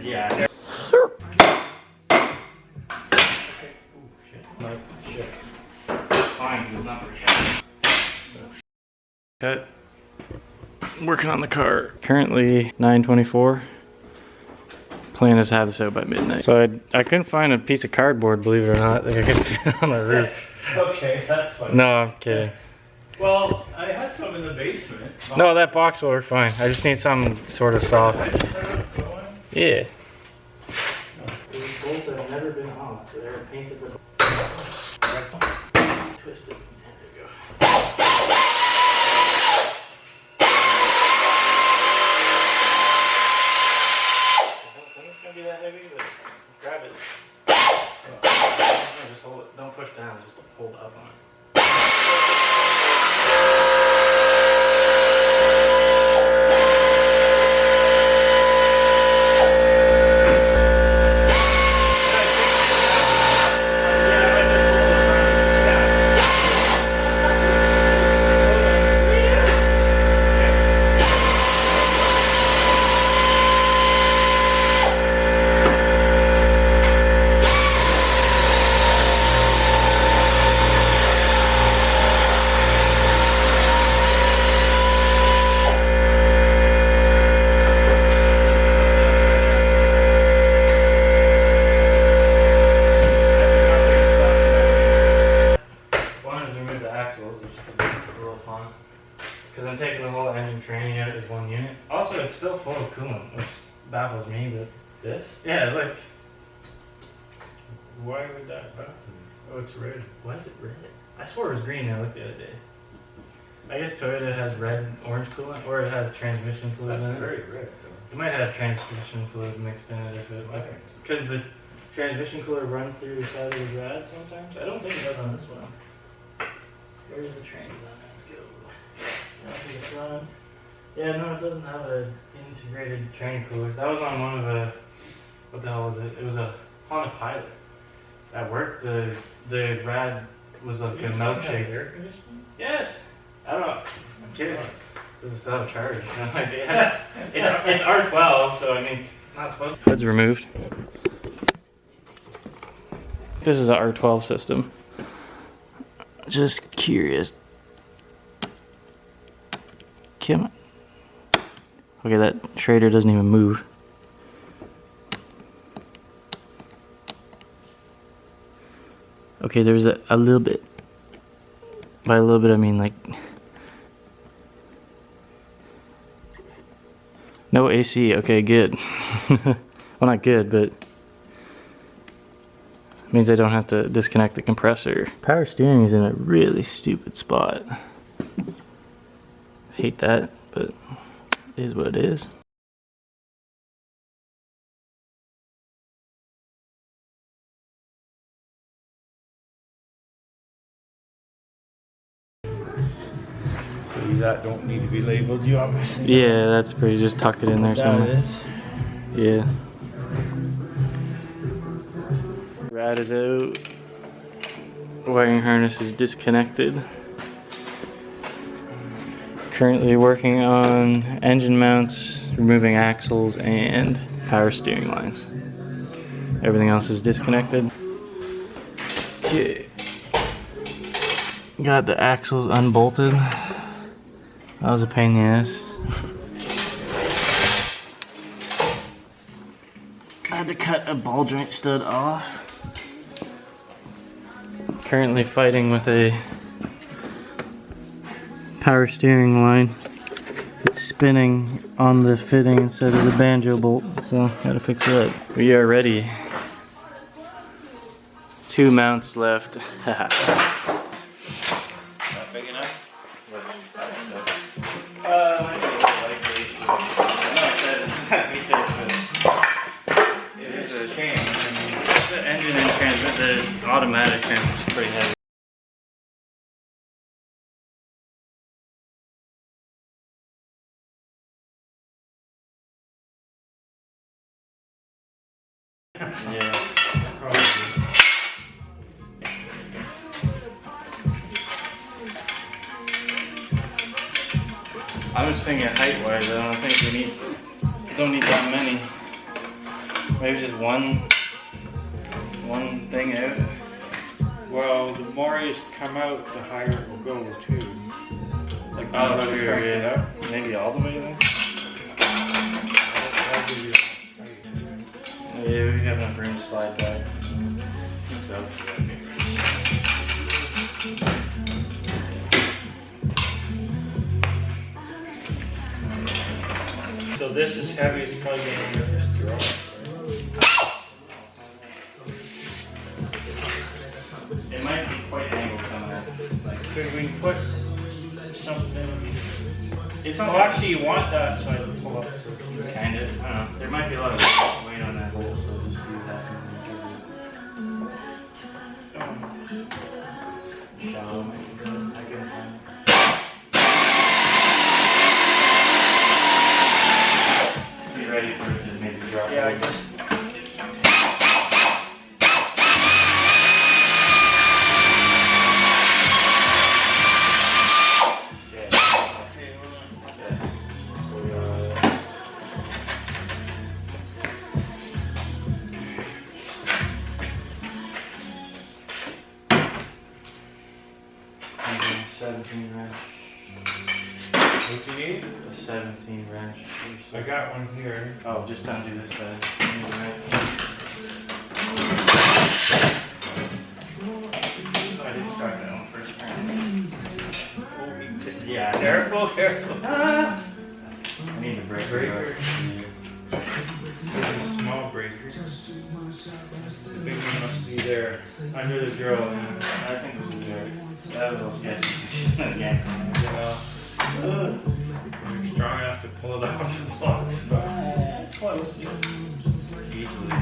Yeah. Fine, because it's not for cash. Cut. Working on the car. Currently 9:24. Plan is to have this out by midnight. So I couldn't find a piece of cardboard, believe it or not, that I could fit on the roof. Okay, that's fine. No, I'm kidding. Well, I had some in the basement. No, that box will work fine. I just need something sort of soft. Yeah. These bolts have never been on, so they're painted the twist it. There you go. It's gonna be that heavy, but grab it. No, just hold it. Don't push down, just hold up on it. Because I'm taking the whole engine training out as one unit. Also, it's still full of coolant, which baffles me, but... This? Yeah, like... Why would that happen? Oh, it's red. Why is it red? I swore it was green I looked the other day. I guess Toyota has red, orange coolant, or it has transmission fluid in it. That's very red, though. It might have transmission fluid mixed in it if it... Because the transmission fluid runs through the side of the rad sometimes. I don't think it does on this one. Where's the train on? Let's go. Yeah, no, it doesn't have an integrated train cooler. That was on one of the, what the hell was it? It was a Honda Pilot. At work, the rad was like a milkshake. Air conditioning? Yes. I don't know. I'm kidding. This is out of charge. Like, it's R12, so I mean, not supposed to. Hood's removed. This is a R12 system. Just curious. Come on. Okay, that Schrader doesn't even move. Okay, there's a little bit. By a little bit, I mean like... No AC, okay, good. Well, not good, but... means I don't have to disconnect the compressor. Power steering is in a really stupid spot. Hate that, but it is what it is. These that don't need to be labeled, you obviously. Yeah, that's pretty. Just tuck it in there somewhere. Yeah. Rad is out. Wiring harness is disconnected. Currently working on engine mounts, removing axles, and power steering lines. Everything else is disconnected. Okay. Got the axles unbolted. That was a pain in the ass. I had to cut a ball joint stud off. Currently fighting with a power steering line. It's spinning on the fitting instead of the banjo bolt, so gotta fix that. We are ready. 2 mounts left. Not big enough? It is a change. The engine and transmission, the automatic transmission is pretty heavy. Yeah, probably. I was thinking height-wise, I don't think we don't need that many. Maybe just one thing out. Well, the more you come out, the higher it will go too. Like Oh, when you sure, crank it yeah. up. Maybe all the way there. I'll give you Yeah, we have enough room to slide back. So. So this is heavy, it's probably going to be this draw. It might be quite angled coming out. Like, Could we put something? it's not Well, actually, you want that side to pull up. kind of. I don't know. There might be a lot of weight on that hole, so just use that. Shallow. I can find it. Be ready for it to maybe drop. Yeah, I over. guess. And then 17 wrench. What do you need? A 17 wrench. I got one here. Oh, just undo this side. I didn't start that one first. Yeah, Careful, careful. I need a breaker. Breaker. There's a small breaker. The big one must be there under the drill. I think this is there. That was a little sketchy. Again. You're strong enough to pull it off the blocks, but Close. Easily.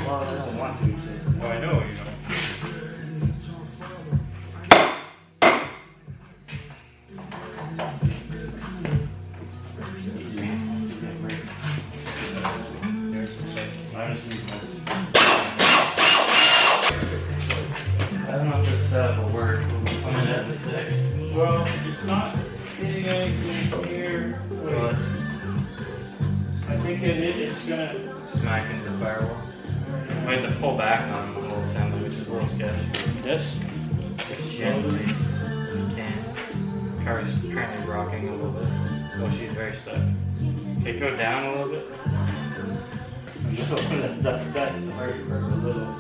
Well, I don't want to. well, I know you know. Easy. There's the same. I just need this. I don't know if this setup will work. We'll find out in a sec. Well, it's not hitting anything here. Well, it's I think it's gonna. smack into the firewall. We have to pull back on the whole assembly, which is a little sketchy. This? Gently. You can. Car is currently rocking a little bit. Oh, she's very stuck. Okay, go down a little bit. That's the hard part, a little.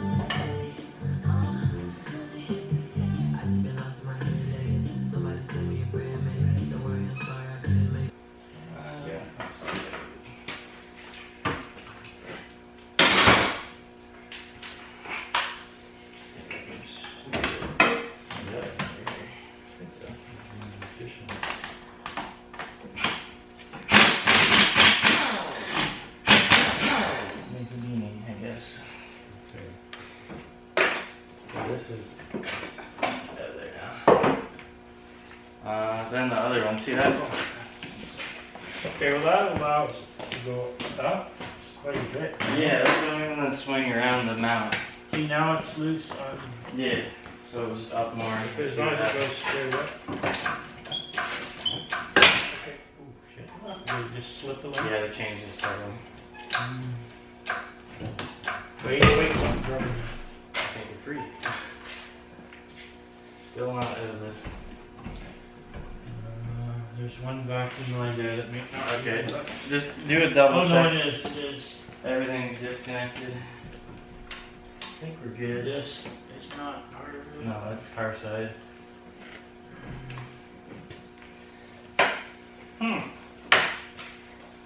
Yeah. Make a meaning, I guess. Okay, this is there now. Then the other one, see that? Okay, well that allows to go up quite a bit. Yeah, that's what I'm gonna swing around the mount. See, now it's loose on. Yeah, so it was just up more. As long as it goes straight up. Okay. Ooh, shit. Did it just slip a little? Yeah, the changes several. Wait, something's wrong. Make it free. Still not out of the. There's one vacuum line there that may not. Okay, just do a double Oh, check. no, it is. Everything's disconnected. I think we're good. This is not part of it. No, that's car side.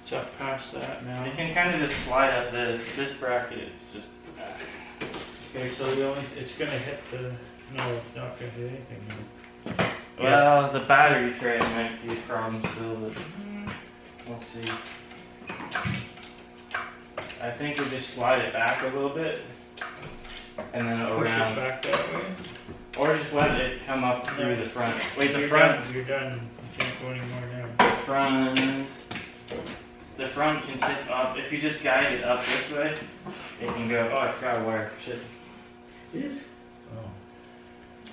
Jump past that now. You can kind of just slide up this bracket. It's just. Okay, so it's gonna hit the, no, it's not gonna hit anything. Well, the battery tray might be a problem still, but we'll see. I think we just slide it back a little bit, and then Push it around, back that way. or just let it come up through the front. Wait, the You're front. done. You're done. You can't go anymore now. The front can tip up. If you just guide it up this way, it can go. Oh, I forgot a wire. Shit. It is. Oh.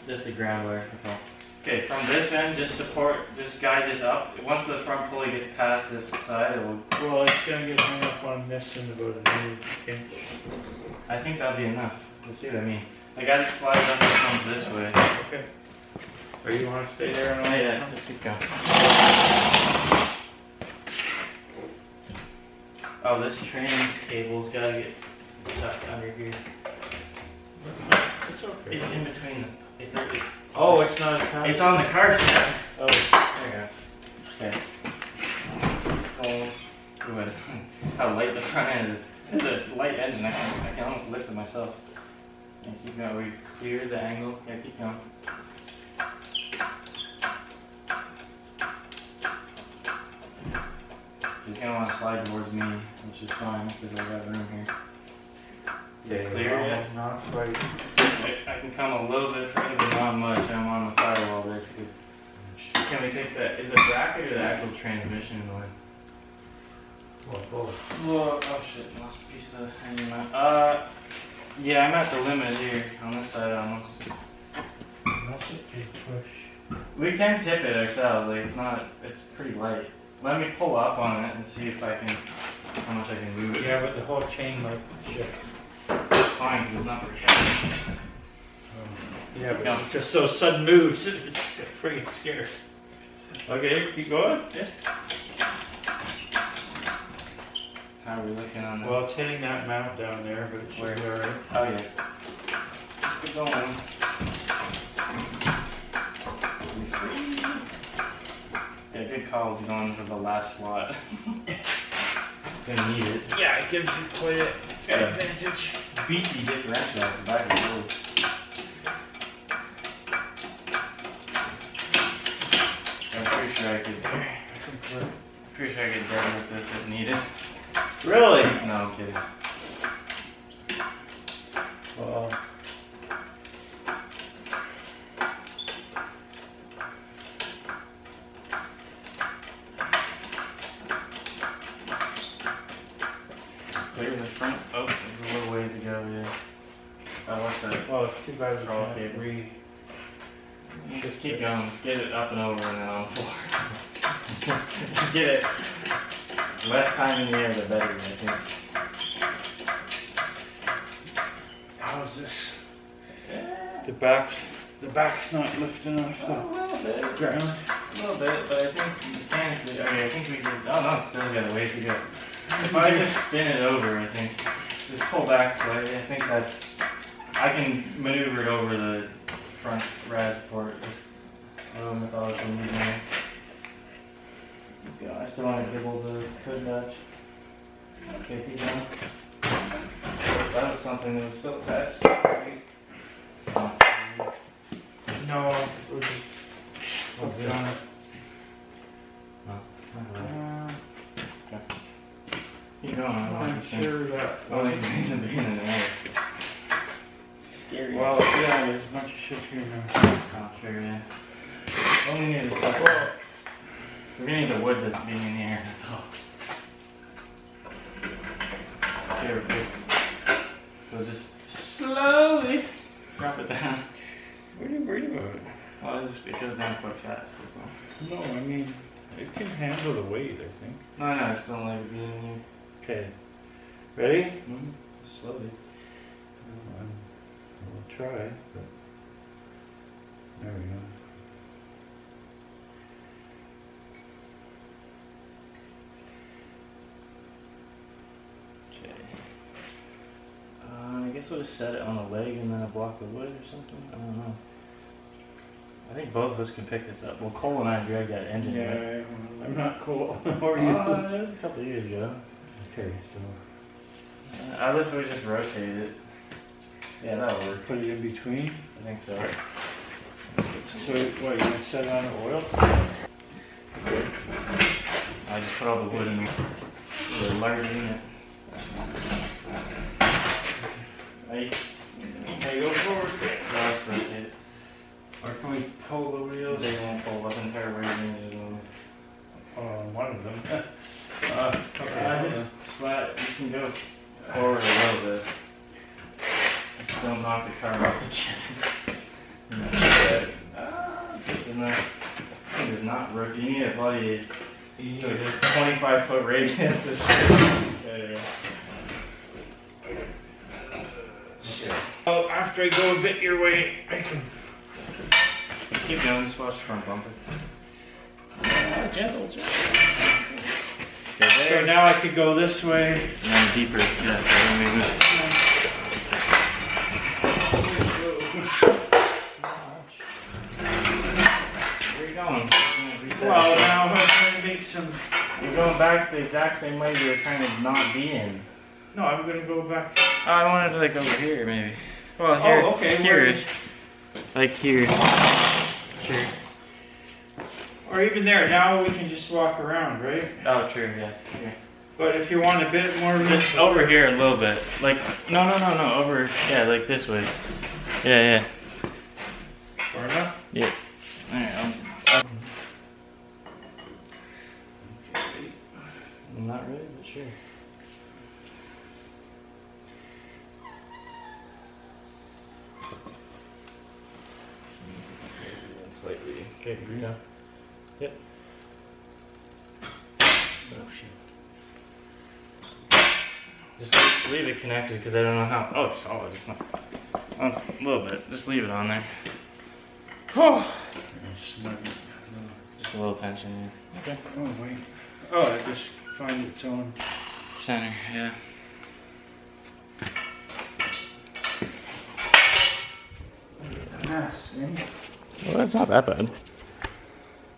Just the ground wire. That's all. Okay, from this end, just guide this up. Once the front pulley gets past this side, it will. Well, it's gonna get hung up on this in about an inch. I think that'll be enough. You'll see what I mean. Like I just slide it up and it comes this way. Okay. Or you want to stay there and Oh, yeah, just keep going. Oh, this train's cable's gotta get tucked under here. It's okay. It's in between them. It's not attached. It's on the car side. Oh, There you go. Okay. Oh, good. How light the front end is. It's a light engine. I can almost lift it myself. Yeah, keep going. We clear the angle. Yeah, keep going. He's gonna want to slide towards me, which is fine because I got room here. okay, Clear yet? Not quite. I can come a little bit further, but not much. I'm on the firewall basically. Can we take that? Is the bracket or the actual transmission in the way? Well, both. Oh shit, lost a piece of hanging out. Yeah, I'm at the limit here, on this side almost. That's a big push. We can tip it ourselves, like it's pretty light. Let me pull up on it and see if I can, how much I can move it. Yeah, but the whole chain might shift. It's fine, because it's not very heavy. Yeah, but No. it's just so sudden moves, it's freaking scared. Okay, keep going. Yeah. How are we looking on that? Well, it's hitting that mount down there, but it should be alright. Oh yeah. Keep going. Yeah, good call going for the last slot. Gonna need it. Yeah, it gives you quite an advantage. Beefy differential at the back of the road. I'm pretty sure I could deadlift this if needed. Really? No, I'm kidding. Well, Clear the front. Oh, there's a little ways to go, yeah. Oh, what's that? well, it's too bad we Crawl can't cable. Just keep going. Just get it up and over and then on the floor. Just get it. Less time in the air, the better, I think. How's this? Yeah. The back's not lifting off A little the bit. ground. A little bit, but I think mechanically, I think we could, oh no, it's still got a ways to go. If I just spin it over, I think, just pull back slightly, I think that's, I can maneuver it over the front rad support, just slow methodically moving it. Keep going. I still want to gibble the hood notch. Okay, keep going. That was something that was still attached. No, we'll just What's put it on it. Keep going. I I'm want to sure that. I want to see the beginning of there. Scary. Well, yeah, there's a bunch of shit here now. Oh, sure, yeah. Only need the second. We're gonna need the wood that's being in the air, that's all. Okay, we're good. So just slowly drop it down. What are you worried about? Well, it goes down quite fast, that's all. No, I mean, it can handle the weight, I think. No, it's still like being in here. Okay. Ready? Mm-hmm. Just slowly. We'll try, but there we go. Okay. I guess we'll just set it on a leg and then a block of wood or something. I don't know. I think both of us can pick this up. Well, Cole and I dragged that engine. Yeah, Right? I'm not cool. How are you? It was a couple of years ago. Okay, so I wish we just rotated it. Yeah, that'll work. put it in between. I think so. So what, you gonna set it on oil? I just put all the wood in the large unit. Hey, go forward. No, let's rotate it. Or can we pull the wheels? They won't pull up entire range. One of them. Okay, I just slide. You can go forward a little bit. Just don't knock the car off the chin. Just enough. rookie. You need a bloody, you need a 25-foot radius. Yeah. Oh, after I go a bit your way, I can Keep going, just watch the front bumper. gentle. Okay, So there. now I could go this way. And then deeper. Yeah, where are you going? Well, now I'm going to make some. You're going back the exact same way you were trying to not be in. No, I'm going to go back. Oh, I wanted to like over here maybe. Well, here. Oh, okay. Here-ish. Like here. Sure. Or even there. Now we can just walk around, right? Oh, true, yeah. Here. But if you want a bit more room. Just over here a little bit. Like, no, over, yeah, like this way. Yeah. Far enough? Yeah. Alright, okay. Not really, but sure. Slightly. Okay, green up. Yep. Oh shit. Just leave it connected because I don't know how. Oh, it's solid. It's not. Oh, a little bit. Just leave it on there. Oh. Just a little tension. Yeah. Okay. Oh, wait. Oh, I just find its own. Center. Yeah. Mess, eh? Well, that's not that bad.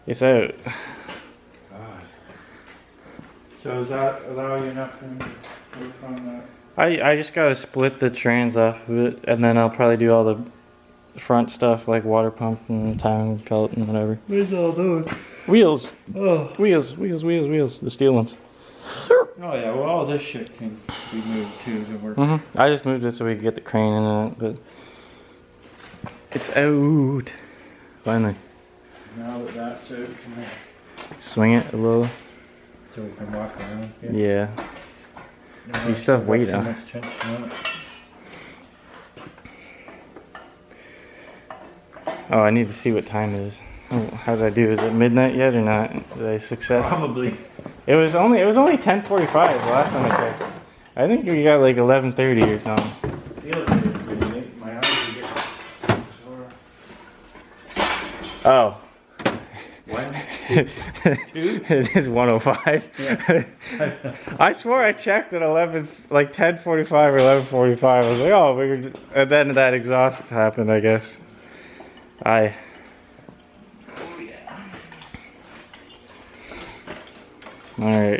It's out. God. So does that allow you enough room to work on that? I just gotta split the trans off of it, and then I'll probably do all the front stuff like water pump and timing belt and whatever. Where's all those? Wheels, Oh. wheels, the steel ones. Oh yeah, well all this shit can be moved too to work. I just moved it so we could get the crane in it, but it's out. Finally, Now that that's out, can I, swing it a little. so we can walk around. Yeah. No, You still have weight too on. much tension on it. Oh, I need to see what time it is. Oh, how did I do? Is it midnight yet or not? Did I success? Probably. It was only 10:45 the last time I checked. I think we got like 11:30 or something. Feels pretty late. My eyes are getting sore. Oh. One, It is 105. Yeah. I swore I checked at 10:45 or 11:45. I was like, oh, and then that exhaust happened, I guess. Oh yeah. All right.